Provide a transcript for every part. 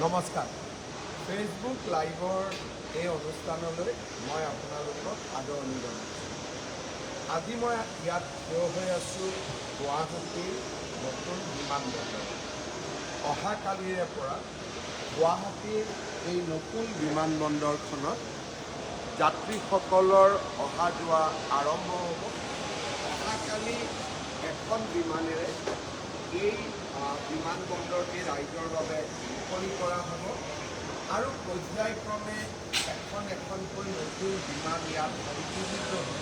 নমস্কাৰ। ফেচবুক লাইভৰ এই অনুষ্ঠানলৈ মই আপোনালোকক আদৰণি জনাইছোঁ। আজি মই ইয়াত থিয় হৈ আছোঁ গুৱাহাটীৰ নতুন বিমানবন্দৰত। অহাকালিৰে পৰা গুৱাহাটীৰ এই নতুন বিমানবন্দৰখনত যাত্ৰীসকলৰ অহা যোৱা আৰম্ভ হ'ব। অহাকালি এখন বিমানেৰে এই বিমানবন্দৰটি ৰাইজৰ বাবে মুকলি কৰা হ'ব আৰু পৰ্যায়ক্ৰমে এখনকৈ নতুন বিমান ইয়াত সংযোজিত হ'ব।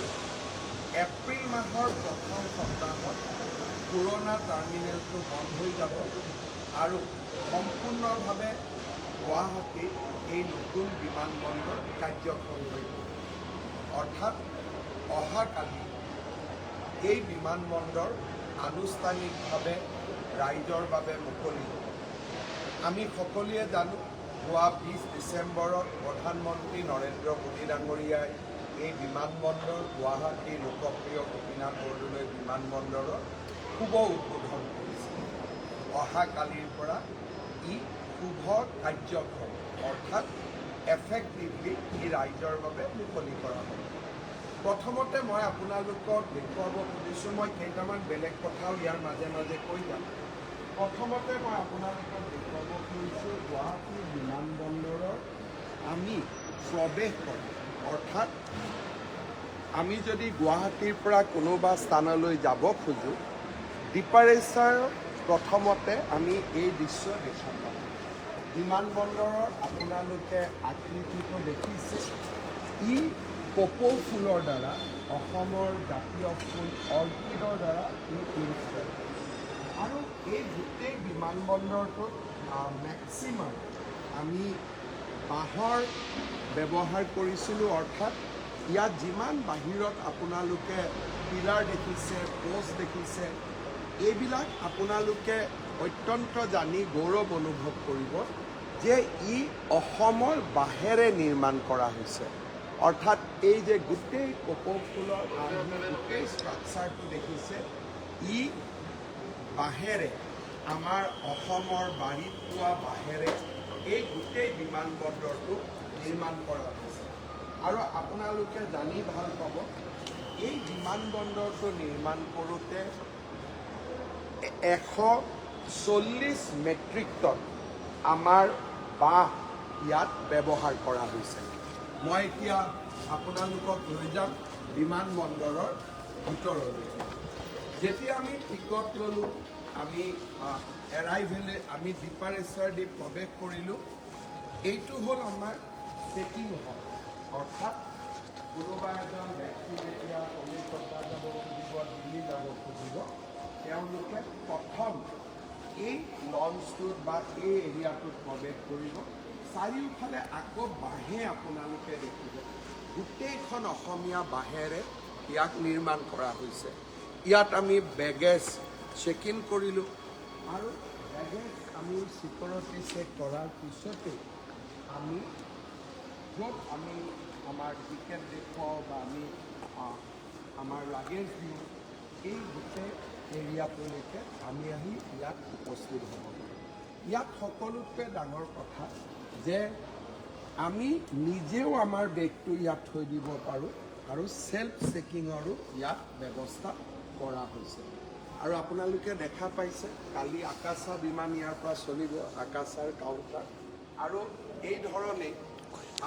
এপ্ৰিল মাহৰ প্ৰথম সপ্তাহত পুৰণা টাৰ্মিনেলটো বন্ধ হৈ যাব আৰু সম্পূৰ্ণভাৱে গুৱাহাটীত এই নতুন বিমানবন্দৰ কাৰ্যক্ষম হৈ পৰিব। অৰ্থাৎ অহাকালি এই বিমানবন্দৰ আনুষ্ঠানিকভাৱে ৰাইজৰ বাবে মুকলি হ'ব। আমি সকলোৱে জানো, যোৱা 20 ডিচেম্বৰত প্ৰধানমন্ত্ৰী নৰেন্দ্ৰ মোদী ডাঙৰীয়াই এই বিমানবন্দৰ গুৱাহাটীৰ লোকপ্ৰিয় গোপীনাথ বৰদলৈ বিমানবন্দৰৰ শুভ উদ্বোধন কৰিছিল। অহাকালিৰ পৰা ই শুভ কাৰ্যক্ষম অৰ্থাৎ এফেক্টিভলি ই ৰাইজৰ বাবে মুকলি কৰা হ'ব। প্ৰথমতে মই আপোনালোকক দেখুৱাব খুজিছোঁ, মই কেইটামান বেলেগ কথাও ইয়াৰ মাজে মাজে কৈ যাম। প্ৰথমতে মই আপোনালোকক দেখুৱাব খুজিছোঁ গুৱাহাটী বিমানবন্দৰৰ আমি প্ৰৱেশ কৰোঁ। অৰ্থাৎ আমি যদি গুৱাহাটীৰ পৰা কোনোবা স্থানলৈ যাব খোজোঁ, ডিপাৰেচাৰ প্ৰথমতে আমি এই দৃশ্য দেখা পাম। বিমানবন্দৰৰ আপোনালোকে আকৃতিটো দেখিছে, ই কপৌ ফুলৰ দ্বাৰা, অসমৰ জাতীয় ফুল অৰ্কিডৰ দ্বাৰা ই ইনস্পায়াৰ। আৰু এই গোটেই বিমানবন্দৰটোত মেক্সিমাম আমি বাঁহৰ ব্যৱহাৰ কৰিছিলোঁ। অৰ্থাৎ ইয়াত যিমান বাহিৰত আপোনালোকে পিলাৰ দেখিছে, পোষ্ট দেখিছে, এইবিলাক আপোনালোকে অত্যন্ত জানি গৌৰৱ অনুভৱ কৰিব যে ই অসমৰ বাঁহেৰে নিৰ্মাণ কৰা হৈছে। অৰ্থাৎ এই যে গোটেই কপৌ ফুলৰ গোটেই ষ্ট্ৰাকচাৰটো দেখিছে, ই বাঁহেৰে, আমাৰ অসমৰ বাৰীত পোৱা বাঁহেৰে এই গোটেই বিমানবন্দৰটো নিৰ্মাণ কৰা হৈছে। আৰু আপোনালোকে জানি ভাল পাব, এই বিমানবন্দৰটো নিৰ্মাণ কৰোঁতে 140 মেট্ৰিক টন আমাৰ বাঁহ ইয়াত ব্যৱহাৰ কৰা হৈছে। মই এতিয়া আপোনালোকক লৈ যাম বিমানবন্দৰৰ ভিতৰলৈ। যেতিয়া আমি টিকট ল'লোঁ, আমি আমি ডিপাৰেচাৰ দি প্ৰৱেশ কৰিলোঁ। এইটো হ'ল আমাৰ চেকিং হল। অৰ্থাৎ কোনোবা এজন ব্যক্তি যেতিয়া কলিকতা যাব খুজিব, দিল্লী যাব খুজিব, তেওঁলোকে প্ৰথম এই লঞ্চটোত বা এই এৰিয়াটোত প্ৰৱেশ কৰিব। চাৰিওফালে আকৌ বাঁহে আপোনালোকে দেখিব, গোটেইখন অসমীয়া বাঁহেৰে ইয়াক নিৰ্মাণ কৰা হৈছে। ইয়াত আমি বেগেজ চেক ইন কৰিলোঁ আৰু বেগেজ আমি ছিকিউৰিটি চেক কৰাৰ পিছতে আমি য'ত আমি আমাৰ টিকেট দেখুৱাওঁ বা আমি আমাৰ লাগেজ দিওঁ, এই গোটেই এৰিয়াটোলৈকে আমি আহি ইয়াত উপস্থিত হ'ব পাৰোঁ। ইয়াত সকলোতকৈ ডাঙৰ কথা যে আমি নিজেও আমাৰ বেগটো ইয়াত থৈ দিব পাৰোঁ আৰু ছেল্ফ চেকিঙৰো ইয়াত ব্যৱস্থা কৰা হৈছে। আৰু আপোনালোকে দেখা পাইছে, কালি আকাশা বিমান ইয়াৰ পৰা চলিব, আকাশাৰ কাউণ্টাৰ। আৰু এই ধৰণে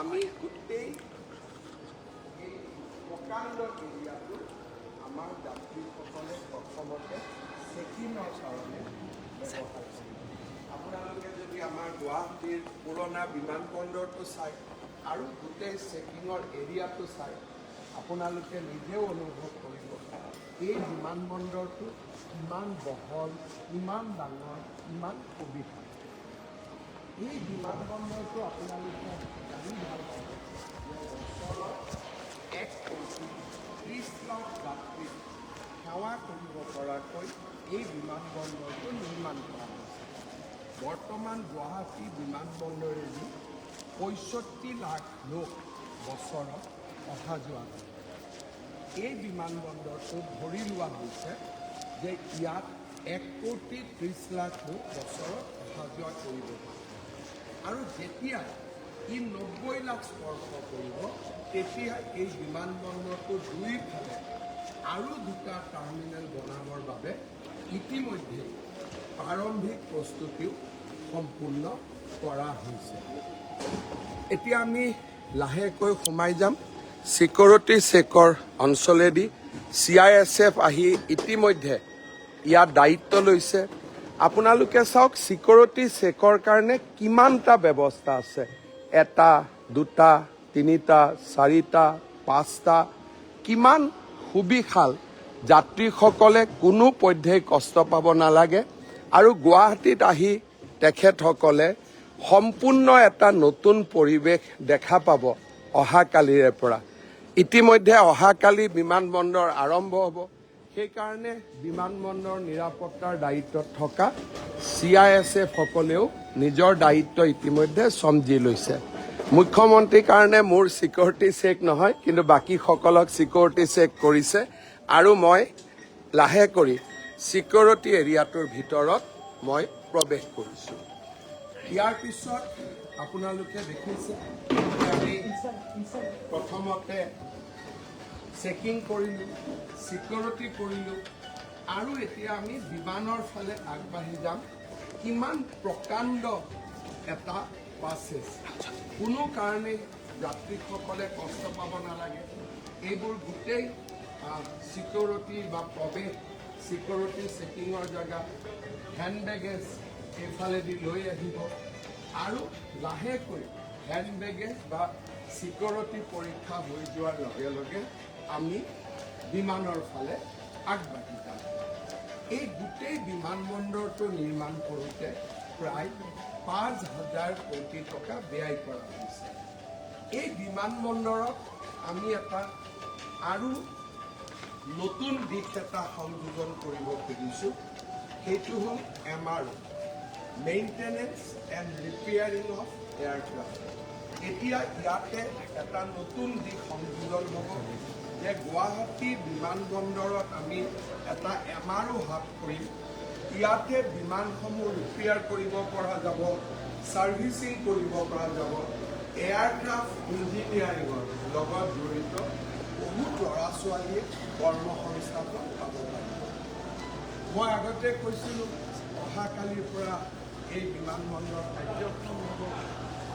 আমি গোটেই এই প্ৰকাণ্ড এৰিয়াটো আমাৰ যাত্ৰীসকলে প্ৰথমতে চেকিঙৰ কাৰণে ব্যৱহাৰ কৰিব। আপোনালোকে যদি আমাৰ গুৱাহাটীৰ পুৰণা বিমানবন্দৰটো চায় আৰু গোটেই চেকিঙৰ এৰিয়াটো চায়, আপোনালোকে নিজেও অনুভৱ কৰিব এই বিমানবন্দৰটো ইমান বহল, ইমান ডাঙৰ, ইমান সুবিধা। এই বিমানবন্দৰটো আপোনালোকে জানি ভাল পাব যে বছৰত 1,30,00,000 যাত্ৰীক সেৱা কৰিব পৰাকৈ এই বিমানবন্দৰটো নিৰ্মাণ কৰা হৈছে। বৰ্তমান গুৱাহাটী বিমানবন্দৰেদি 65 লাখ লোক বছৰত অহা যোৱা কৰে। এই বিমানবন্দৰটো ধৰি লোৱা হৈছে যে ইয়াত 1,30,00,000 লোক বছৰত অহা যোৱা কৰিব পাৰে। আৰু যেতিয়া ই 90 লাখ স্পৰ্শ কৰিব তেতিয়া এই বিমানবন্দৰটো দুইফালে আৰু দুটা টাৰ্মিনেল বনাবৰ বাবে ইতিমধ্যে প্ৰাৰম্ভিক প্ৰস্তুতিও সম্পূৰ্ণ কৰা হৈছে। এতিয়া আমি লাহেকৈ সোমাই যাম ছিকিউৰিটি চেকৰ অঞ্চলেদি। CISF আহি ইতিমধ্যে ইয়াৰ দায়িত্ব লৈছে। আপোনালোকে চাওক ছিকিউৰিটি চেকৰ কাৰণে কিমানটা ব্যৱস্থা আছে। এটা, দুটা, তিনিটা, চাৰিটা, পাঁচটা, কিমান সুবিশাল। যাত্ৰীসকলে কোনো পধ্যেই কষ্ট পাব নালাগে। আৰু গুৱাহাটীত আহি তেখেতসকলে সম্পূৰ্ণ এটা নতুন পৰিৱেশ দেখা পাব অহাকালিৰে পৰা। ইতিমধ্যে অহাকালি বিমানবন্দৰ আৰম্ভ হ'ব। সেইকাৰণে বিমানবন্দৰ নিৰাপত্তাৰ দায়িত্বত থকা CISF সকলেও নিজৰ দায়িত্ব ইতিমধ্যে চমজি লৈছে। মুখ্যমন্ত্ৰীৰ কাৰণে মোৰ ছিকিউৰিটি চেক নহয়, কিন্তু বাকীসকলক ছিকিউৰিটি চেক কৰিছে। আৰু মই লাহে কৰি ছিকিউৰিটি এৰিয়াটোৰ ভিতৰত মই প্ৰৱেশ কৰিছোঁ। ইয়াৰ পিছত আপোনালোকে দেখিছে আমি প্ৰথমতে চেকিং কৰিলোঁ, ছিকিউৰিটি কৰিলোঁ, আৰু এতিয়া আমি বিমানৰ ফালে আগবাঢ়ি যাম। কিমান প্ৰকাণ্ড এটা পাছেজ, কোনো কাৰণে যাত্ৰীসকলে কষ্ট পাব নালাগে। এইবোৰ গোটেই ছিকিউৰিটি বা প্ৰৱেশ ছিকিউৰিটি চেকিঙৰ জেগা। হেণ্ড বেগেজ এইফালেদি লৈ আহিব আৰু লাহেকৈ হেণ্ড বেগেজ বা ছিকিউৰিটি পৰীক্ষা হৈ যোৱাৰ লগে লগে আমি বিমানৰ ফালে আগবাঢ়ি যাম। এই গোটেই বিমানবন্দৰটো নিৰ্মাণ কৰোঁতে প্ৰায় 5,000 কোটি টকা ব্যয় কৰা হৈছে। এই বিমানবন্দৰত আমি এটা আৰু নতুন দিশ এটা সংযোজন কৰিব খুজিছোঁ। সেইটো হ'ল MRO, maintenance and repairing of aircraft. এতিয়া ইয়াতে এটা নতুন দিশ সংযোজন হ'ব যে গুৱাহাটী বিমানবন্দৰত আমি এটা MRO হাব কৰিম। ইয়াতে বিমানসমূহ ৰিপেয়াৰ কৰিব পৰা যাব, ছাৰ্ভিচিং কৰিব পৰা যাব। এয়াৰক্ৰাফ্ট ইঞ্জিনিয়াৰিঙৰ লগত জড়িত বহুত ল'ৰা ছোৱালীয়ে কৰ্মসংস্থাপন পাব পাৰিব। মই আগতে কৈছিলোঁ অহাকালিৰ পৰা এই বিমানবন্দৰ কাৰ্যক্ষম হ'ব।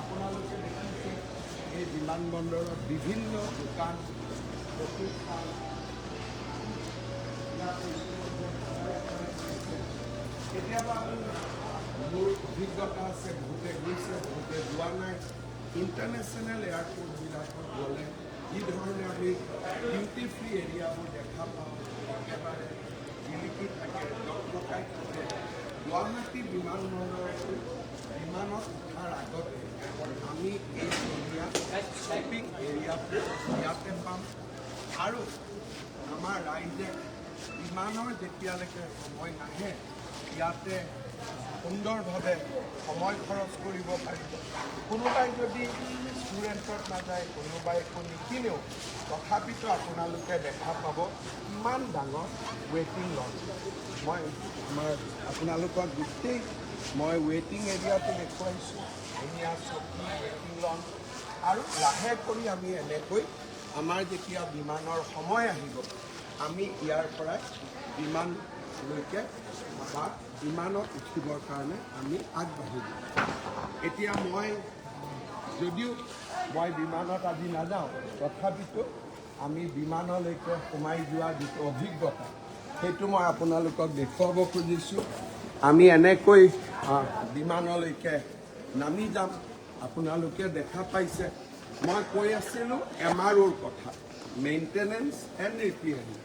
আপোনালোকে দেখিছে এই বিমানবন্দৰত বিভিন্ন দোকান প্ৰতিষ্ঠান কেতিয়াবা মোৰ অভিজ্ঞতা আছে, বহুতে গৈছে, বহুতে যোৱা নাই। ইণ্টাৰনেশ্যনেল এয়াৰপৰ্টবিলাকত গ'লে যি ধৰণে আমি ডিউটি ফ্ৰী এৰিয়াবোৰ দেখা পাওঁ, একেবাৰে জিলিকি থাকে, জকমকাই থাকে। গুৱাহাটী বিমানবন্দৰতো বিমানত উঠাৰ আগতে আমি এই এৰিয়া শ্বপিং এৰিয়াবোৰ ইয়াতে পাম। আৰু আমাৰ ৰাইজে বিমানৰ যেতিয়ালৈকে সময় নাহে ইয়াতে সুন্দৰভাৱে সময় খৰচ কৰিব পাৰিব। কোনোবাই যদি ৰেষ্টুৰেণ্টত নাযায়, কোনোবাই একো নিকিনেও, তথাপিতো আপোনালোকে দেখা পাব ইমান ডাঙৰ ৱেটিং লঞ্চ। মই আপোনালোকক গোটেই মই ৱেটিং এৰিয়াটো দেখুৱাইছোঁ। ধুনীয়া চকী, ৱেটিং লঞ্চ। আৰু লাহে কৰি আমি এনেকৈ আমাৰ যেতিয়া বিমানৰ সময় আহিব আমি ইয়াৰ পৰাই বিমানলৈকে বা বিমানত উঠিবৰ কাৰণে আমি আগবাঢ়ি যাম। এতিয়া যদিও মই বিমানত আজি নাযাওঁ, তথাপিতো আমি বিমানলৈকে সোমাই যোৱা যিটো অভিজ্ঞতা সেইটো মই আপোনালোকক দেখুৱাব খুজিছোঁ। আমি এনেকৈ বিমানলৈকে নামি যাম। আপোনালোকে দেখা পাইছে মই কৈ আছিলোঁ MROৰ কথা, মেইনটেনেন্স এণ্ড ৰিপেয়াৰিং।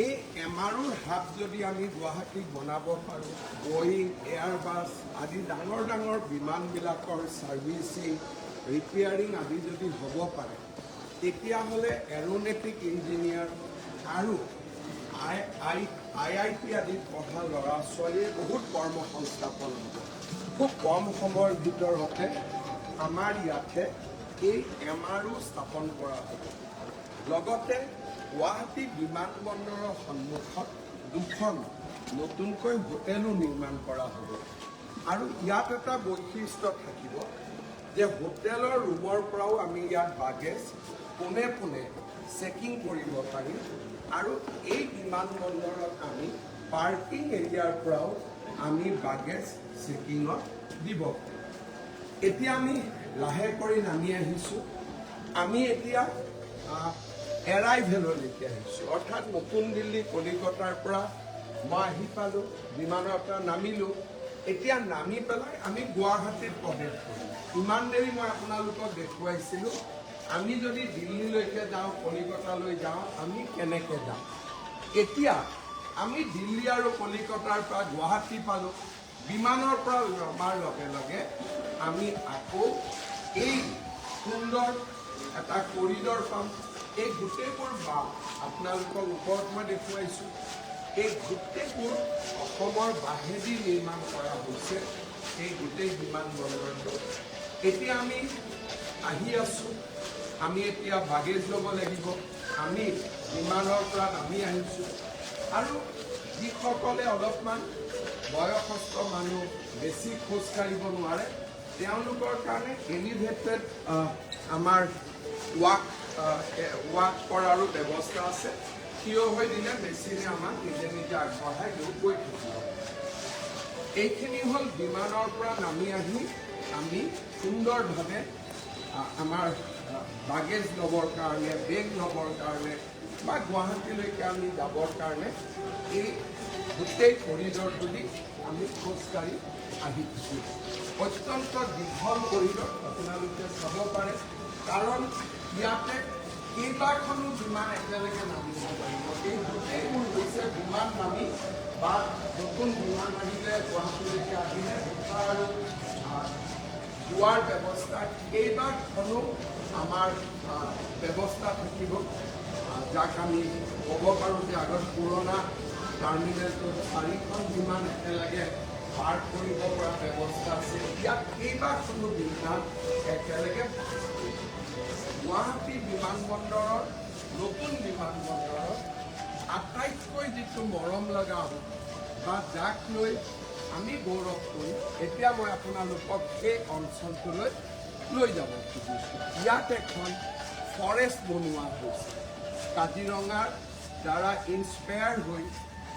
এই MROৰ হাব যদি আমি গুৱাহাটীত বনাব পাৰোঁ, বয়িং, এয়াৰবাছ আদি ডাঙৰ ডাঙৰ বিমানবিলাকৰ ছাৰ্ভিচিং, ৰিপেয়াৰিং আদি যদি হ'ব পাৰে, তেতিয়াহ'লে এৰোনেটিক ইঞ্জিনিয়াৰ আৰু IIT আদিত পঢ়া ল'ৰা ছোৱালীয়ে বহুত কৰ্মসংস্থাপন হ'ব। খুব কম সময়ৰ ভিতৰতে আমাৰ ইয়াতে এই MRO স্থাপন কৰা হ'ব। লগতে গুৱাহাটী বিমানবন্দৰৰ সন্মুখত 2খন নতুনকৈ হোটেলো নিৰ্মাণ কৰা হ'ব। আৰু ইয়াত এটা বৈশিষ্ট্য থাকিব যে হোটেলৰ ৰুমৰ পৰাও আমি ইয়াত বাগেজ পোনে পোনে চেকিং কৰিব পাৰিম আৰু এই বিমানবন্দৰত আমি পাৰ্কিং এৰিয়াৰ পৰাও আমি বাগেজ চেকিঙত দিব। এতিয়া আমি লাহে কৰি নামি আহিছোঁ। আমি এতিয়া এৰাইভেললৈকে আহিছোঁ, অৰ্থাৎ নতুন দিল্লী কলিকতাৰ পৰা মই আহি পালোঁ, বিমানৰ পৰা নামিলোঁ। এতিয়া নামি পেলাই আমি গুৱাহাটীত প্ৰৱেশ কৰিম। ইমান দেৰি মই আপোনালোকক দেখুৱাইছিলোঁ আমি যদি দিল্লীলৈকে যাওঁ, কলিকতালৈ যাওঁ, আমি কেনেকৈ যাম। এতিয়া আমি দিল্লী আৰু কলিকতাৰ পৰা গুৱাহাটী পালোঁ। বিমানৰ পৰা নমাৰ লগে লগে আমি আকৌ এই সুন্দৰ এটা কৰিডৰ পাম। এই গোটেইবোৰ বাম আপোনালোকক ওপৰত মই দেখুৱাইছোঁ। এই গোটেইবোৰ অসমৰ বাঁহেদি নিৰ্মাণ কৰা হৈছে এই গোটেই বিমানবন্দৰটো। এতিয়া আমি আহি আছোঁ, আমি এতিয়া বাগেজ ল'ব লাগিব। আমি বিমানৰ পৰা নামি আহিছোঁ আৰু যিসকলে অলপমান বয়সস্থ মানুহ, বেছি খোজ কাঢ়িব নোৱাৰে, তেওঁলোকৰ কাৰণে এলিভেটেড আমাৰ ৱাক কৰাৰো ব্যৱস্থা আছে। থিয় হৈ দিলে মেচিনে আমাক নিজে নিজে আগবঢ়াই গৈ থাকিব। এইখিনি হ'ল বিমানৰ পৰা নামি আহি আমি সুন্দৰভাৱে আমাৰ বাগেজ ল'বৰ কাৰণে, বেগ ল'বৰ কাৰণে বা গুৱাহাটীলৈকে আমি যাবৰ কাৰণে এই গোটেই কৰিডৰটো দি আমি খোজকাঢ়ি আহিছোঁ। অত্যন্ত দীঘল কৰিডৰ আপোনালোকে চাব পাৰে, কাৰণ ইয়াতে কেইবাখনো বিমান একেলগে নামিব পাৰিব। এই গোটেইবোৰ হৈছে বিমান নামি বা নতুন বিমান আহিলে গুৱাহাটীলৈকে আহিলে আৰু যোৱাৰ ব্যৱস্থা কেইবাখনো আমাৰ ব্যৱস্থা থাকিব, যাক আমি ক'ব পাৰোঁ যে আগত পুৰণা টাৰ্মিনেলটোত 4খন বিমান একেলগে পাৰ্ক কৰিব পৰা ব্যৱস্থা আছে। ইয়াত কেইবাখনো বিমান একেলগে গুৱাহাটী বিমানবন্দৰৰ, নতুন বিমানবন্দৰৰ আটাইতকৈ যিটো মৰম লগা বা যাক লৈ আমি গৌৰৱ কৰিম, এতিয়া মই আপোনালোকক সেই অঞ্চলটোলৈ লৈ যাব খুজিছোঁ। ইয়াত এখন ফৰেষ্ট বনোৱা হৈছে। কাজিৰঙাৰ দ্বাৰা ইনস্পায়াৰ হৈ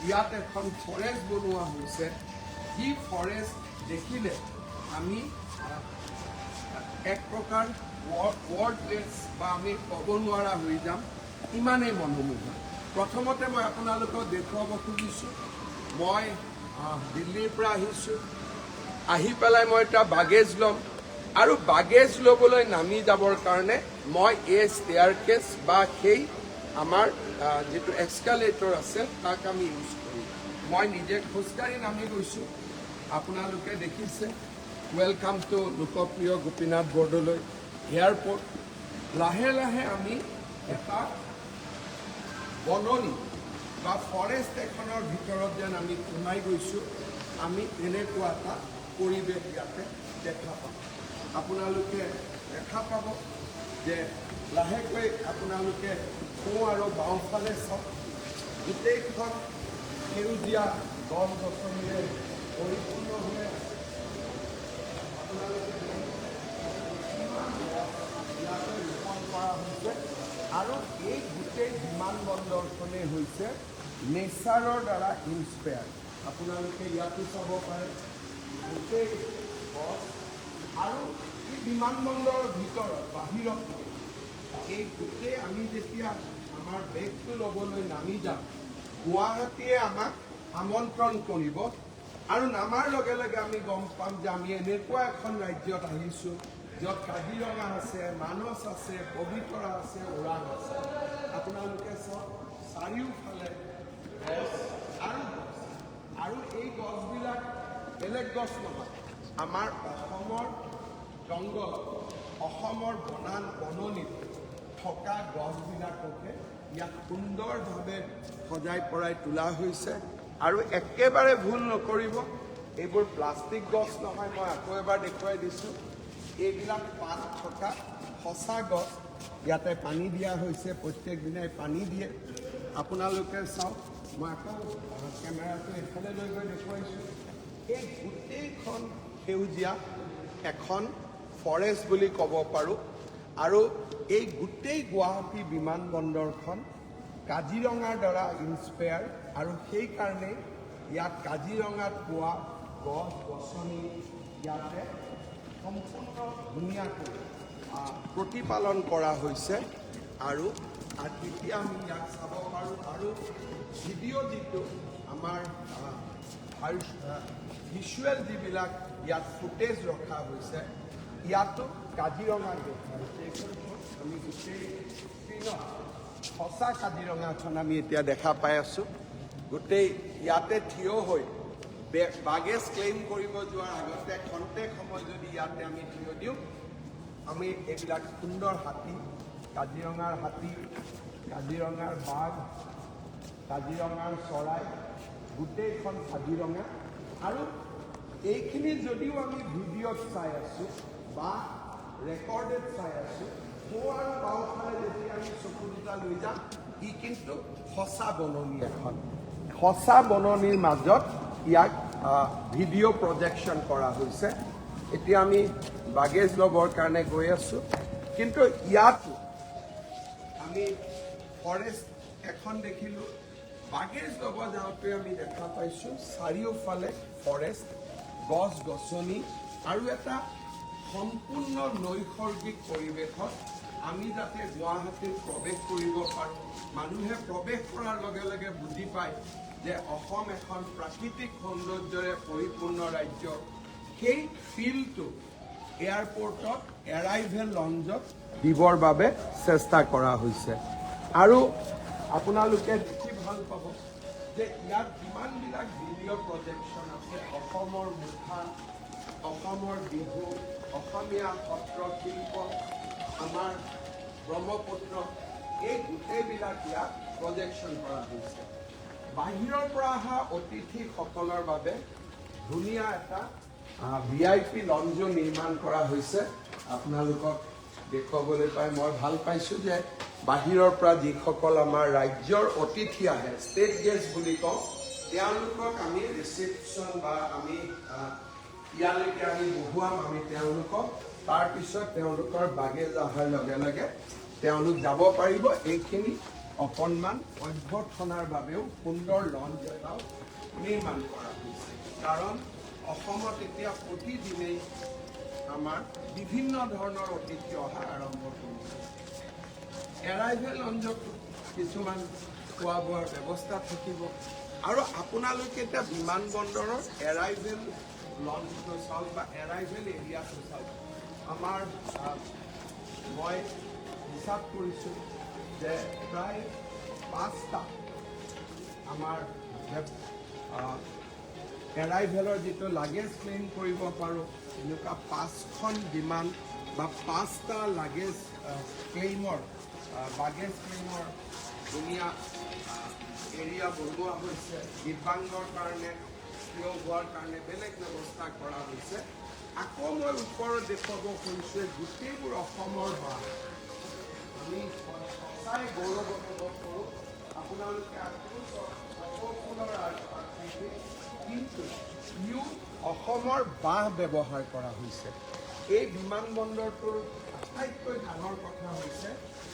ইয়াত এখন ফৰেষ্ট বনোৱা হৈছে। যি ফৰেষ্ট দেখিলে আমি এক প্ৰকাৰ ৱৰ্ডলেছ বা আমি ক'ব নোৱাৰা হৈ যাম, ইমানেই মনোমোহা। প্ৰথমতে মই আপোনালোকক দেখুৱাব খুজিছোঁ, মই দিল্লীৰ পৰা আহিছোঁ। আহি পেলাই মই এটা বাগেজ ল'ম আৰু বাগেজ ল'বলৈ নামি যাবৰ কাৰণে মই এই ষ্টেয়াৰকেছ বা সেই আমাৰ যিটো এক্সকালেটৰ আছে তাক আমি ইউজ কৰিম। মই নিজে খোজকাঢ়ি নামি গৈছোঁ। আপোনালোকে দেখিছে, welcome to Lokpriya Gopinath Bordoloi airport. লাহে লাহে আমি এটা বননি বা ফৰেষ্ট এখনৰ ভিতৰত যেন আমি সোমাই গৈছোঁ। আমি এনেকুৱা এটা পৰিৱেশ ইয়াতে দেখা পাম। আপোনালোকে দেখা পাব যে লাহেকৈ আপোনালোকে সোঁ আৰু বাওঁফালে চাওক, গোটেইখন সেউজীয়া গছ গছনিৰে পৰিপূৰ্ণ হৈ আছে। আপোনালোকে ইয়াতে ৰোপণ কৰা হৈছে আৰু এই গোটেই বিমানবন্দৰখনেই হৈছে নেচাৰৰ দ্বাৰা ইনস্পায়াৰ। আপোনালোকে ইয়াতো চাব পাৰে গোটেই গছ আৰু এই বিমানবন্দৰৰ ভিতৰত বাহিৰত এই গোটেই আমি যেতিয়া আমাৰ বেগটো ল'বলৈ নামি যাম, গুৱাহাটীয়ে আমাক আমন্ত্ৰণ কৰিব আৰু নামাৰ লগে লগে আমি গম পাম যে আমি এনেকুৱা এখন ৰাজ্যত আহিছোঁ য'ত কাজিৰঙা আছে, মানস আছে, পবিতৰা আছে, ওৰাং আছে। আপোনালোকে চাওক, চাৰিওফালে গছ আৰু এই গছবিলাক বেলেগ গছ নহয়, আমাৰ অসমৰ জংগল, অসমৰ বননিত থকা গছবিলাককে ইয়াত সুন্দৰভাৱে সজাই পৰাই তোলা হৈছে। আৰু একেবাৰে ভুল নকৰিব, এইবোৰ প্লাষ্টিক গছ নহয়, মই আকৌ এবাৰ দেখুৱাই দিছোঁ। এইবিলাক পাত থকা সঁচা গছ। ইয়াতে পানী দিয়া হৈছে, প্ৰত্যেক দিনাই পানী দিয়ে। আপোনালোকে চাওক, মই আকৌ কেমেৰাটো এইফালে লৈ গৈ দেখুৱাইছোঁ। এই গোটেইখন সেউজীয়া এখন ফৰেষ্ট বুলি ক'ব পাৰোঁ আৰু এই গোটেই গুৱাহাটী বিমানবন্দৰখন কাজিৰঙাৰ দ্বাৰা ইনস্পায়াৰ আৰু সেইকাৰণে ইয়াত কাজিৰঙাত পোৱা গছ গছনি ইয়াতে সম্পূৰ্ণ ধুনীয়াকৈ প্ৰতিপালন কৰা হৈছে আৰু এতিয়া আমি ইয়াত চাব পাৰোঁ আৰু ভিডিঅ' যিটো আমাৰ ভিজুৱেল যিবিলাক ইয়াত ফুটেজ ৰখা হৈছে ইয়াতো কাজিৰঙাক দেখুওৱা হৈছে। আমি গোটেই স্ক্ৰীণত সঁচা কাজিৰঙাখন আমি এতিয়া দেখা পাই আছোঁ। গোটেই ইয়াতে থিয় হৈ বাগেজ ক্লেইম কৰিব যোৱাৰ আগতে খন্তেক সময় যদি ইয়াতে আমি থিয় দিওঁ আমি এইবিলাক সুন্দৰ হাতী, কাজিৰঙাৰ হাতী, কাজিৰঙাৰ বাঘ, কাজিৰঙাৰ চৰাই, গোটেইখন কাজিৰঙা আৰু এইখিনি যদিও আমি ভিডিঅ'ত চাই আছোঁ বা ৰেকৰ্ডেড চাই আছোঁ, সোঁ আৰু বাওঁফালে যেতিয়া আমি চকু দুটা লৈ যাম ই কিন্তু সঁচা বননি এখন। সঁচা বননিৰ মাজত ইয়াক ভিডিঅ' প্ৰজেকশ্যন কৰা হৈছে। এতিয়া আমি বাগেজ ল'বৰ কাৰণে গৈ আছোঁ, কিন্তু ইয়াতো আমি ফৰেষ্ট এখন দেখিলোঁ। বাগেজ ল'ব যাওঁতে আমি দেখা পাইছোঁ চাৰিওফালে ফৰেষ্ট, গছ গছনি আৰু এটা সম্পূৰ্ণ নৈসৰ্গিক পৰিৱেশত আমি যাতে গুৱাহাটীত প্ৰৱেশ কৰিব পাৰোঁ। মানুহে প্ৰৱেশ কৰাৰ লগে লগে বুজি পায় যে অসম এখন প্ৰাকৃতিক সৌন্দৰ্যৰে পৰিপূৰ্ণ ৰাজ্য। সেই ফিলটো এয়াৰপৰ্টত এৰাইভেল লঞ্জত দিবৰ বাবে চেষ্টা কৰা হৈছে আৰু আপোনালোকে দেখি ভাল পাব যে ইয়াত যিমানবিলাক ভিডিঅ' প্ৰজেকশ্যন আছে অসমৰ মুখা, অসমৰ বিহু, অসমীয়া সত্ৰ শিল্প, আমাৰ ব্ৰহ্মপুত্ৰ, এই গোটেইবিলাক ইয়াত প্ৰজেকশ্যন কৰা হৈছে। বাহিৰৰ পৰা অহা অতিথিসকলৰ বাবে ধুনীয়া এটা VIP লঞ্জো নিৰ্মাণ কৰা হৈছে। আপোনালোকক দেখুৱাবলৈ পাই মই ভাল পাইছোঁ যে বাহিৰৰ পৰা যিসকল আমাৰ ৰাজ্যৰ অতিথি আহে, ষ্টেট গেষ্ট বুলি কওঁ, তেওঁলোকক আমি ৰিচিপশ্যন বা আমি ইয়ালৈকে আমি বহুৱাম আমি তেওঁলোকক। তাৰপিছত তেওঁলোকৰ বাগেজ অহাৰ লগে লগে তেওঁলোক যাব পাৰিব। এইখিনি অকণমান অভ্যৰ্থনাৰ বাবেও সুন্দৰ লঞ্চ এটাও নিৰ্মাণ কৰা হৈছে, কাৰণ অসমত এতিয়া প্ৰতিদিনেই আমাৰ বিভিন্ন ধৰণৰ অতিথি অহা আৰম্ভ কৰিছে। এৰাইভেল লঞ্চত কিছুমান খোৱা বোৱাৰ ব্যৱস্থা থাকিব আৰু আপোনালোকে এতিয়া বিমানবন্দৰৰ এৰাইভেল লঞ্চটো চাওক বা এৰাইভেল এৰিয়াটো চাওক। আমাৰ মই হিচাপ কৰিছোঁ যে প্ৰায় 5টা আমাৰ এৰাইভেলৰ যিটো লাগেজ ক্লেইম কৰিব পাৰোঁ এনেকুৱা 5খন বিমান বা 5টা লাগেজ ক্লেইমৰ বাগেজ ক্লেইমৰ ধুনীয়া এৰিয়া বনোৱা হৈছে। দিব্যাংগৰ কাৰণে থিয় হোৱাৰ কাৰণে বেলেগ ব্যৱস্থা কৰা হৈছে। আকৌ মই ওপৰত দেখুৱাব খুজিছোঁ গোটেইবোৰ অসমৰ বাহ। আমি সঁচাই গৌৰৱ অনুভৱ কৰোঁ। আপোনালোকে কিন্তু ইও অসমৰ বাঁহ ব্যৱহাৰ কৰা হৈছে। এই বিমানবন্দৰটোৰ আটাইতকৈ ডাঙৰ কথা হৈছে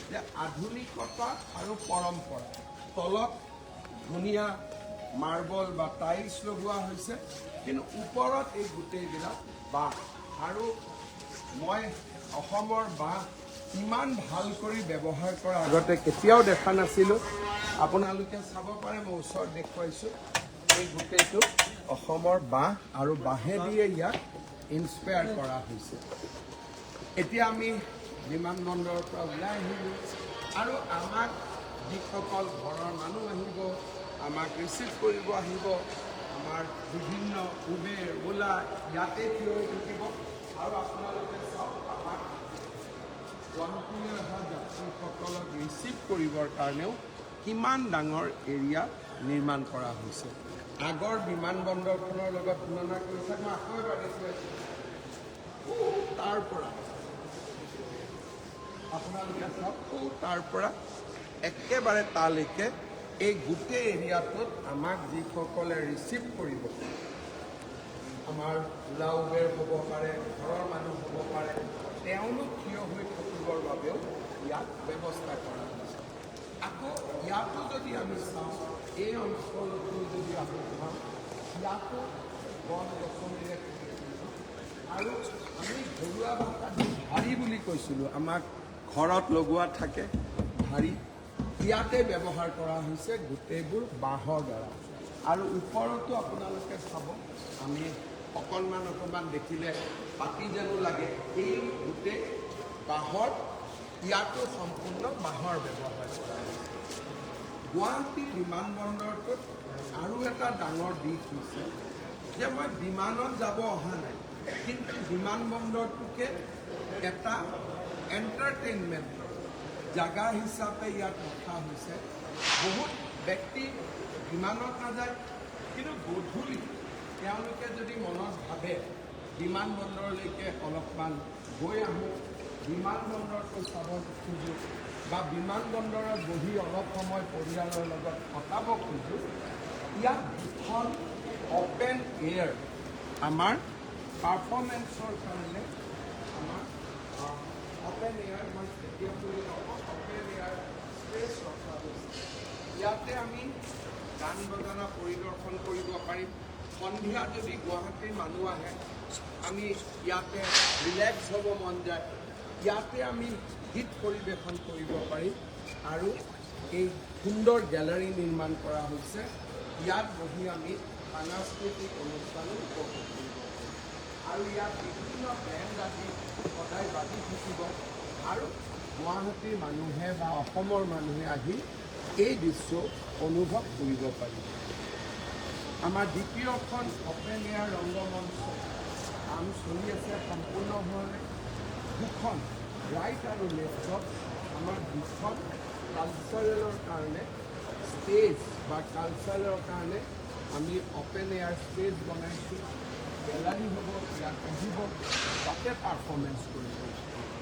যে আধুনিকতা আৰু পৰম্পৰা। তলত ধুনীয়া মাৰ্বল বা টাইলছ লগোৱা হৈছে, কিন্তু ওপৰত এই গোটেইবিলাক বাঁহ। আৰু মই অসমৰ বাঁহ ইমান ভাল কৰি ব্যৱহাৰ কৰা আগতে কেতিয়াও দেখা নাছিলোঁ। আপোনালোকে চাব পাৰে, মই ওচৰত দেখুৱাইছোঁ। এই গোটেইটো অসমৰ বাঁহ আৰু বাঁহেদিয়ে ইয়াক ইনস্পায়াৰ কৰা হৈছে। এতিয়া আমি বিমানবন্দৰৰ পৰা ওলাই আহিলোঁ আৰু আমাক যিসকল ঘৰৰ মানুহ আহিব, আমাক ৰিচিভ কৰিব আহিব, আমাৰ বিভিন্ন উবেৰ ওলা ইয়াতে থিয় হৈ থাকিব আৰু আপোনালোকে চাওক আমাক গুৱাহাটীলৈ অহা যাত্ৰীসকলক ৰিচিভ কৰিবৰ কাৰণেও কিমান ডাঙৰ এৰিয়া নিৰ্মাণ কৰা হৈছে। আগৰ বিমানবন্দৰখনৰ লগত তুলনা কৰিছে। মই আকৌ এবাৰ দেখুৱাইছোঁ, তাৰ পৰা আপোনালোকে চাওক, তাৰ পৰা একেবাৰে তালৈকে এই গোটেই এৰিয়াটোত আমাক যিসকলে ৰিচিভ কৰিব আমাৰ লাউবেৰ হ'ব পাৰে, ঘৰৰ মানুহ হ'ব পাৰে, তেওঁলোক থিয় হৈ থাকিবৰ বাবেও ইয়াত ব্যৱস্থা কৰা হৈছে। আকৌ ইয়াতো যদি আমি চাওঁ, এই অঞ্চলটো যদি আমি চাওঁ, ইয়াতো গছ গছনিৰে আৰু আমি ঘৰুৱা ভাষাত ঢাৰি বুলি কৈছিলোঁ, আমাক ঘৰত লগোৱা থাকে ঢাৰি, ইয়াতে ব্যৱহাৰ কৰা হৈছে গোটেইবোৰ বাঁহৰ দ্বাৰা। আৰু ওপৰতো আপোনালোকে চাব, আমি অকণমান দেখিলে পাতি যেনো লাগে, এই গোটেই বাঁহৰ, ইয়াতো সম্পূৰ্ণ বাঁহৰ ব্যৱহাৰ কৰা হৈছে। গুৱাহাটী বিমানবন্দৰটোত আৰু এটা ডাঙৰ দিশ হৈছে যে মই বিমানত যাব অহা নাই, কিন্তু বিমানবন্দৰটোকে এটা এণ্টাৰটেইনমেণ্টৰ জাগা হিচাপে ইয়াত ৰখা হৈছে। বহুত ব্যক্তি বিমানত নাযায়, কিন্তু গধূলি তেওঁলোকে যদি মনত ভাবে বিমানবন্দৰলৈকে অলপমান গৈ আহোঁ, বিমানবন্দৰটো চাব খোজোঁ বা বিমানবন্দৰত বহি অলপ সময় পৰিয়ালৰ লগত কটাব খোজোঁ, ইয়াত দুখন অপেন এয়াৰ আমাৰ পাৰফৰ্মেঞ্চৰ কাৰণে আমাৰ অপেন এয়াৰ, মই ষ্টেডিয়াম বুলি নকওঁ, অপেন এয়াৰ স্পেচ ৰখা হৈছে। ইয়াতে আমি গান বজানা পৰিদৰ্শন কৰিব পাৰিম। সন্ধিয়া যদি গুৱাহাটীৰ মানুহ আহে, আমি ইয়াতে ৰিলেক্স হ'ব মন যায়, ইয়াতে আমি গীত পৰিৱেশন কৰিব পাৰিম। আৰু এই সুন্দৰ গেলাৰী নিৰ্মাণ কৰা হৈছে, ইয়াত বহি আমি সাংস্কৃতিক অনুষ্ঠানো উপভোগ কৰিব পাৰিম। আৰু ইয়াত বিভিন্ন বেণ্ড আদি সদায় বাজি থাকিব আৰু গুৱাহাটীৰ মানুহে বা অসমৰ মানুহে আহি এই দৃশ্য অনুভৱ কৰিব পাৰিব। আমাৰ দ্বিতীয়খন অপেন এয়াৰ ৰংগমঞ্চ কাম চলি আছে সম্পূৰ্ণভাৱে। দুখন ৰাইট আৰু লেফ্টত আমাৰ দুখন কালচাৰেলৰ কাৰণে ষ্টেজ বা কালচাৰেলৰ কাৰণে আমি অপেন এয়াৰ ষ্টেজ বনাইছোঁ। গেলাৰী হ'ব, ইয়াত আহিব, তাতে পাৰফৰ্মেঞ্চ কৰিব।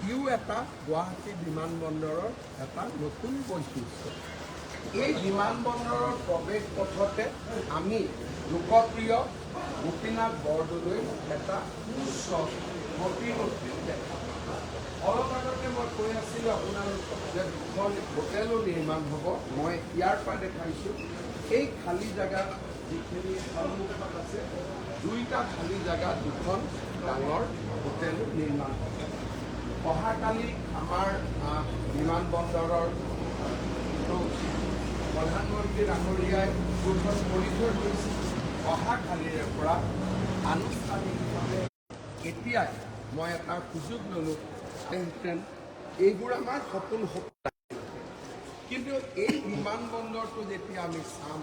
ইও এটা গুৱাহাটী বিমানবন্দৰৰ এটা নতুন বৈশিষ্ট্য। এই বিমানবন্দৰৰ প্ৰৱেশ পথতে আমি লোকপ্ৰিয় গোপীনাথ বৰদলৈ এটা উচ্চ প্ৰতিমূৰ্তি দেখা পাওঁ। অলপ আগতে মই কৈ আছিলোঁ আপোনালোকক যে দুখন হোটেলো নিৰ্মাণ হ'ব। মই ইয়াৰ পৰা দেখাইছোঁ, এই খালী জেগা যিখিনি সন্মুখত আছে, দুইটা খালী জেগা দুখন ডাঙৰ হোটেলো নিৰ্মাণ হ'ব। অহাকালি আমাৰ বিমানবন্দৰৰ প্ৰধানমন্ত্ৰী ডাঙৰীয়াই উদ্বোধন কৰি থৈ গৈছে। অহাকালিৰে পৰা আনুষ্ঠানিকভাৱে এতিয়াই মই এটা সুযোগ ল'লোঁ, এইবোৰ আমাৰ সপোন হ'ব, কিন্তু এই বিমানবন্দৰটো যেতিয়া আমি চাম,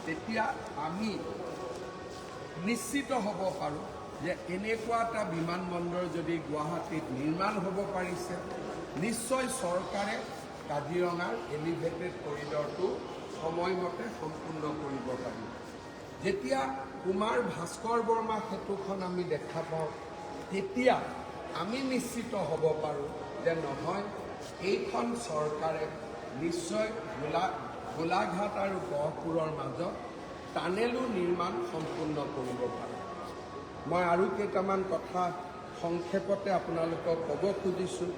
তেতিয়া আমি নিশ্চিত হ'ব পাৰোঁ যে এনেকুৱা এটা বিমানবন্দৰ যদি গুৱাহাটীত নিৰ্মাণ হ'ব পাৰিছে, নিশ্চয় চৰকাৰে কাজিৰঙাৰ এলিভেটেড কৰিডৰটো সময়মতে সম্পূৰ্ণ কৰিব পাৰিব। যেতিয়া কুমাৰ ভাস্কৰ বৰ্মা সেতুখন আমি দেখা পাওঁ, তেতিয়া আমি নিশ্চিত হ'ব পাৰোঁ যে নহয়, এইখন চৰকাৰে নিশ্চয় গোলাঘাট আৰু গহপুৰৰ মাজত টানেলো নিৰ্মাণ সম্পূৰ্ণ কৰিব পাৰে। মই আৰু কেইটামান কথা সংক্ষেপতে আপোনালোকক ক'ব খুজিছোঁ।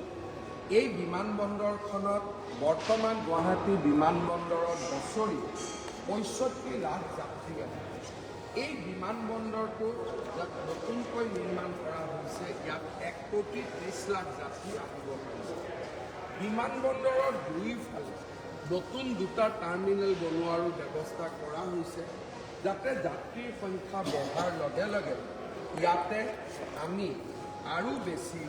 এই বিমানবন্দৰখনত বৰ্তমান গুৱাহাটী বিমানবন্দৰত বছৰি 65 লাখ যাত্ৰী আহে। এই বিমানবন্দৰটো যাক নতুনকৈ নিৰ্মাণ কৰা হৈছে, ইয়াত 1,30 লাখ যাত্ৰী আহিব পাৰিছে। বিমানবন্দৰৰ দুয়োফালে নতুন দুটা টাৰ্মিনেল বনোৱাৰো ব্যৱস্থা কৰা হৈছে, যাতে যাত্ৰীৰ সংখ্যা বঢ়াৰ লগে লগে ইয়াতে আমি আৰু বেছি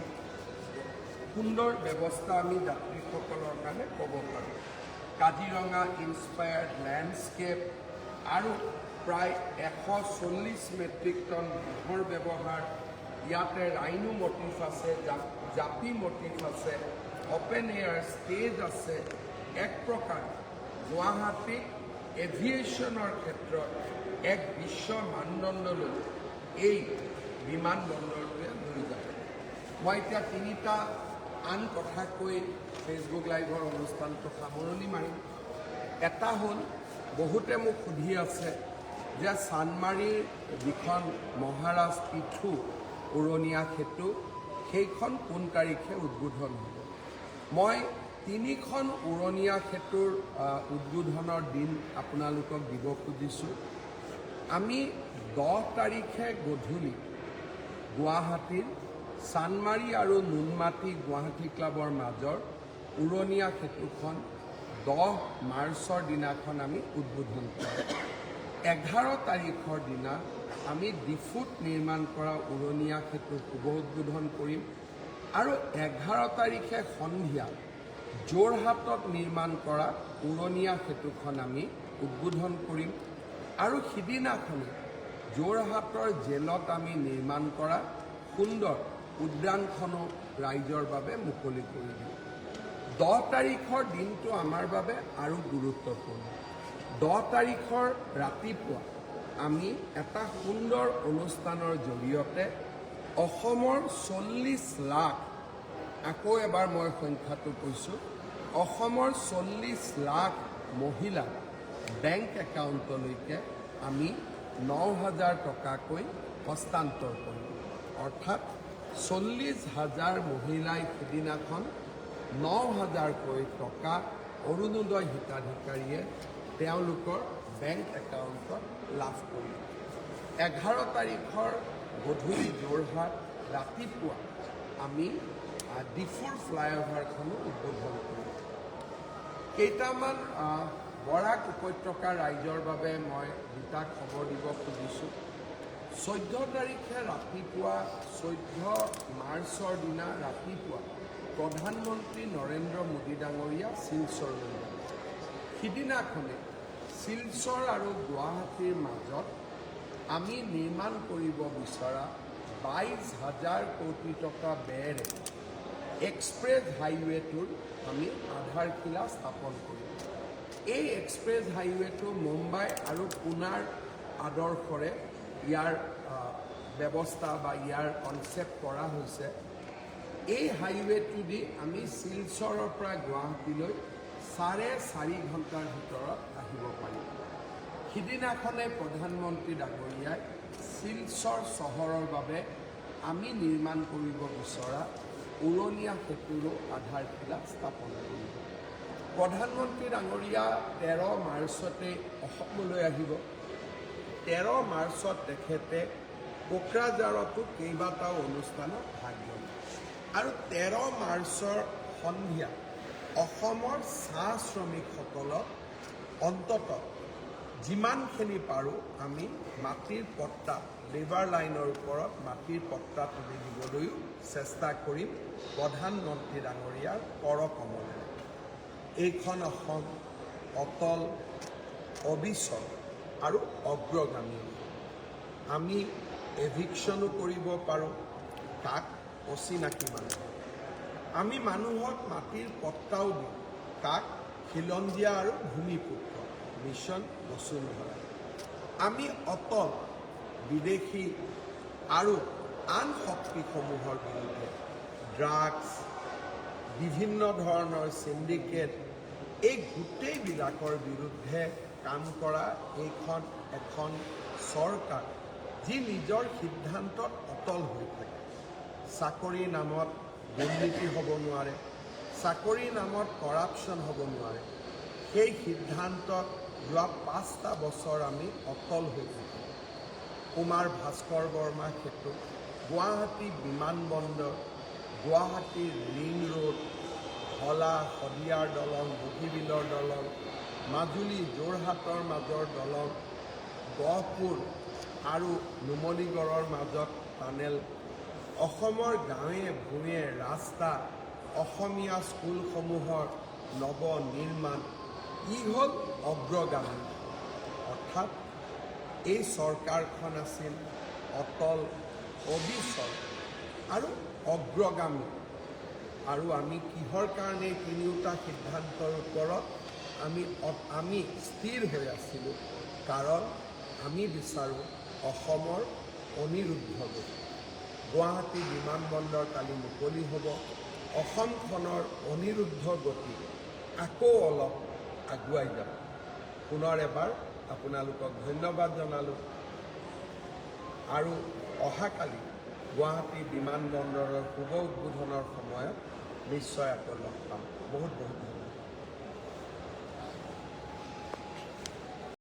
সুন্দৰ ব্যৱস্থা আমি যাত্ৰীসকলৰ কাৰণে ক'ব পাৰোঁ। কাজিৰঙা ইনস্পায়াৰ্ড লেণ্ডস্কেপ আৰু প্ৰায় 140 মেট্ৰিক টন বাঁহৰ ব্যৱহাৰ, ইয়াতে ৰাইনো মটিভ আছে, জাপি মটিভ আছে, অপেন এয়াৰ ষ্টেজ আছে। এক প্ৰকাৰ গুৱাহাটী এভিয়েশ্যনৰ ক্ষেত্ৰত এক বিশ্ব মানদণ্ডলৈ এই বিমানবন্দৰটোৱে লৈ যাব। মই এতিয়া তিনিটা আন কথা কৈ ফেচবুক লাইভৰ অনুষ্ঠানটো সামৰণি মাৰিম। এটা হ'ল, বহুতে মোক সুধি আছে যে চান্দমাৰীৰ যিখন মহাৰাজ পিঠু উৰণীয়া সেতু সেইখন কোন তাৰিখে উদ্বোধন হ'ব। মই 3খন উৰণীয়া সেতুৰ উদ্বোধনৰ দিন আপোনালোকক দিব খুজিছোঁ। আমি 10 তাৰিখে গধূলি গুৱাহাটীৰ চান্দমাৰী আৰু নুনমাটি গুৱাহাটী ক্লাবৰ মাজৰ উৰণীয়া সেতুখন 10 মাৰ্চৰ দিনাখন আমি উদ্বোধন কৰিম। 11 তাৰিখৰ দিনা আমি ডিফুত নিৰ্মাণ কৰা উৰণীয়া সেতুৰ শুভ উদ্বোধন কৰিম আৰু 11 তাৰিখে সন্ধিয়া যোৰহাটত নিৰ্মাণ কৰা উৰণীয়া সেতুখন আমি উদ্বোধন কৰিম আৰু সিদিনাখনি যোৰহাটৰ জেলত আমি নিৰ্মাণ কৰা সুন্দৰ উদ্যানখনো ৰাইজৰ বাবে মুকলি কৰি দিম। 10 তাৰিখৰ দিনটো আমাৰ বাবে আৰু গুৰুত্বপূৰ্ণ। 10 তাৰিখৰ ৰাতিপুৱা আমি এটা সুন্দৰ অনুষ্ঠানৰ জৰিয়তে অসমৰ 40 লাখ, আকৌ এবাৰ মই সংখ্যাটো কৈছোঁ, অসমৰ 40 লাখ মহিলাৰ বেংক একাউণ্টলৈকে আমি 9,000 টকাকৈ হস্তান্তৰ কৰিম। অৰ্থাৎ 40,000 মহিলাই সিদিনাখন 9,000কৈ টকা অৰুণোদয় হিতাধিকাৰীয়ে তেওঁলোকৰ বেংক একাউণ্টত লাভ কৰিব। 11 তাৰিখৰ গধূলি যোৰহাট, ৰাতিপুৱা আমি ডিফুৰ ফ্লাইঅভাৰখনো উদ্বোধন কৰিম। কেইটামান বৰাক উপত্যকাৰ ৰাইজৰ বাবে মই দুটা খবৰ দিব খুজিছোঁ। 14 তাৰিখে ৰাতিপুৱা 14 মাৰ্চৰ দিনা ৰাতিপুৱা প্ৰধানমন্ত্ৰী নৰেন্দ্ৰ মোদী ডাঙৰীয়া শিলচৰলৈ যাব। সিদিনাখনে শিলচৰ আৰু গুৱাহাটীৰ মাজত আমি নিৰ্মাণ কৰিব বিচৰা 22,000 কোটি টকা ব্যয়েৰে এক্সপ্ৰেছ হাইৱেটোৰ আমি আধাৰশিলা স্থাপন কৰিম। এই এক্সপ্ৰেছ হাইৱেটো মুম্বাই আৰু পুনাৰ আদৰ্শৰে ইয়াৰ ব্যৱস্থা বা ইয়াৰ কনচেপ্ট কৰা হৈছে। এই হাইৱেটো দি আমি শিলচৰৰ পৰা গুৱাহাটীলৈ 4.5 ঘণ্টাৰ ভিতৰত আহিব পাৰিম। সিদিনাখনে প্ৰধানমন্ত্ৰী ডাঙৰীয়াই শিলচৰ চহৰৰ বাবে আমি নিৰ্মাণ কৰিব বিচৰা উৰণীয়া সেতুৰো আধাৰশিলা স্থাপন কৰিব। প্ৰধানমন্ত্ৰী ডাঙৰীয়া 13 মাৰ্চতে অসমলৈ আহিব। 13 মাৰ্চত তেখেতে কোকৰাঝাৰতো কেইবাটাও অনুষ্ঠানত ভাগ ল'ব আৰু 13 মাৰ্চৰ সন্ধিয়া অসমৰ চাহ শ্ৰমিকসকলক অন্ততঃ যিমানখিনি পাৰোঁ আমি মাটিৰ পট্টা, লেবাৰ লাইনৰ ওপৰত মাটিৰ পট্টা তুলি দিবলৈও চেষ্টা কৰিম প্ৰধানমন্ত্ৰী ডাঙৰীয়াৰ কৰকমলেৰে। এইখন অসম অটল, অবিচল আৰু অগ্ৰগামী। আমি এভিকশ্যনো কৰিব পাৰোঁ কাক? অচিনাকি মানুহ। আমি মানুহক মাটিৰ পট্টাও দিওঁ কাক? খিলঞ্জীয়া আৰু ভূমিপুত্ৰ মিছন বসুন্ধৰা। আমি অটল, বিদেশী আৰু আন শক্তিসমূহৰ বিৰুদ্ধে ড্ৰাগছ, বিভিন্ন ধৰণৰ চিণ্ডিকেট, এই গোটেইবিলাকৰ বিৰুদ্ধে কাম কৰা এইখন এখন চৰকাৰ যি নিজৰ সিদ্ধান্তত অটল হৈ থাকে। চাকৰিৰ নামত দুৰ্নীতি হ'ব নোৱাৰে, চাকৰিৰ নামত কৰাপশ্যন হ'ব নোৱাৰে। সেই সিদ্ধান্তত যোৱা 5টা বছৰ আমি অটল হৈ থাকিম। কুমাৰ ভাস্কৰ বৰ্মা সেতু, গুৱাহাটী বিমানবন্দৰ, গুৱাহাটীৰ ৰিং ৰোড, ধলা শদিয়াৰ দলং, বগীবিলৰ দলং, মাজুলী যোৰহাটৰ মাজৰ দলং, গহপুৰ আৰু নুমলীগড়ৰ মাজত টানেল, অসমৰ গাঁৱে ভূঞে ৰাস্তা, অসমীয়া স্কুলসমূহৰ নৱ নিৰ্মাণ, ই হ'ল অগ্ৰগামী। অৰ্থাৎ এই চৰকাৰখন আছিল অটল, অবিচল আৰু অগ্ৰগামী। আৰু আমি কিহৰ কাৰণে তিনিওটা সিদ্ধান্তৰ ওপৰত আমি স্থিৰ হৈ আছিলোঁ? কাৰণ আমি বিচাৰোঁ অসমৰ অনিৰুদ্ধ গতি। গুৱাহাটী বিমানবন্দৰ কালি মুকলি হ'ব। অসমখনৰ অনিৰুদ্ধ গতি আকৌ অলপ আগুৱাই যাব। পুনৰ এবাৰ আপোনালোকক ধন্যবাদ জনালোঁ আৰু অহাকালি গুৱাহাটী বিমানবন্দৰৰ শুভ উদ্বোধনৰ সময়ত নিশ্চয় আকৌ লগ পাম। বহুত বহুত ধন্যবাদ।